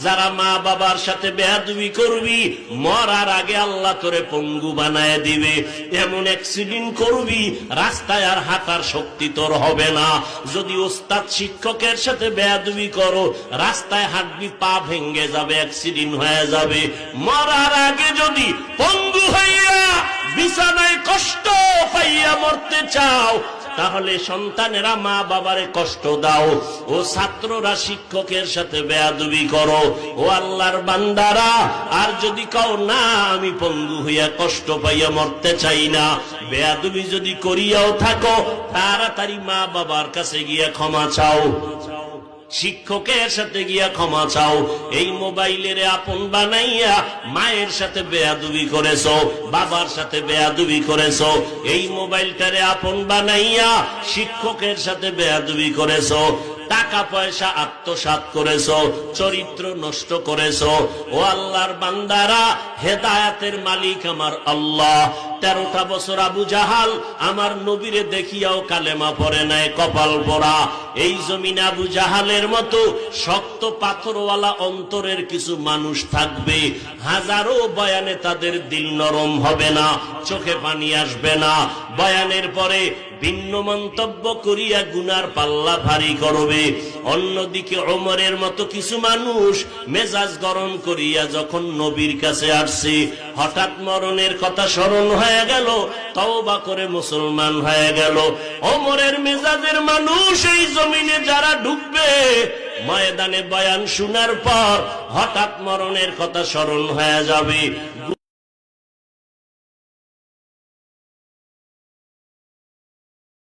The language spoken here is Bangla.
যারা মা বাবার সাথে বেয়াদবি করবি, মরার আগে আল্লাহ তোরে পঙ্গু বানায় দিবে। এমন অ্যাক্সিডেন্ট করবি, রাস্তায় আর হাঁটার শক্তি তোর হবে না। যদি ওস্তাদ শিক্ষকের সাথে বেয়াদবি করো, রাস্তায় হাঁটবি, পা ভেঙে যাবে, অ্যাক্সিডেন্ট হয়ে যাবে। মরার আগে যদি পঙ্গু হইয়া বিছানায় কষ্ট পাইয়া মরতে চাও, তাহলে সন্তানেরা মা বাবারে কষ্ট দাও, ও ছাত্ররা শিক্ষকের সাথে বেয়াদবি করো, ও আল্লাহর বান্দারা। আর যদি কও না, আমি পঙ্গু হইয়া কষ্ট পাইয়া মরতে চাই না, বেয়াদবি যদি করিয়াও থাকো, তাড়াতাড়ি মা বাবার কাছে গিয়া ক্ষমা চাও, শিক্ষকের সাথে গিয়া ক্ষমা চাও। এই মোবাইলের আপন বানাইয়া মায়ের সাথে বেয়াদবি করেছো, বাবার সাথে বেয়াদবি করেছো। এই মোবাইলটারে আপন বানাইয়া শিক্ষকের সাথে বেয়াদবি করেছো, টাকা পয়সা আত্মসাৎ করেছো, চরিত্র নষ্ট করেছো। ও আল্লাহর বান্দারা, হেদায়েতের মালিক আমার আল্লাহ। 13টা বছর আবু জাহাল আমার নবীরে দেখিয়াও কালেমা পড়ে নাই, কপাল পোড়া। এই জমিনে আবু জাহালের মতো শক্ত পাথরওয়ালা অন্তরের কিছু মানুষ থাকবে, হাজারো বয়ানে তাদের দিল নরম হবে না, চোখে পানি আসবে না, বয়ানের পরে ভিন্ন মন্তব্য করিয়া গুনার পাল্লা ভারী করবে। অন্যদিকে ওমরের মতো কিছু মানুষ মেজাজ গরম করিয়া যখন নবীর কাছে আসছে, হঠাৎ মরণের কথা স্মরণ হয়ে গেল, তওবা করে মুসলমান হয়ে গেল। ওমরের মেজাজের মানুষ এই জমিনে যারা ঢুকবে, ময়দানে বয়ান শোনার পর হঠাৎ মরণের কথা স্মরণ হয়ে যাবে।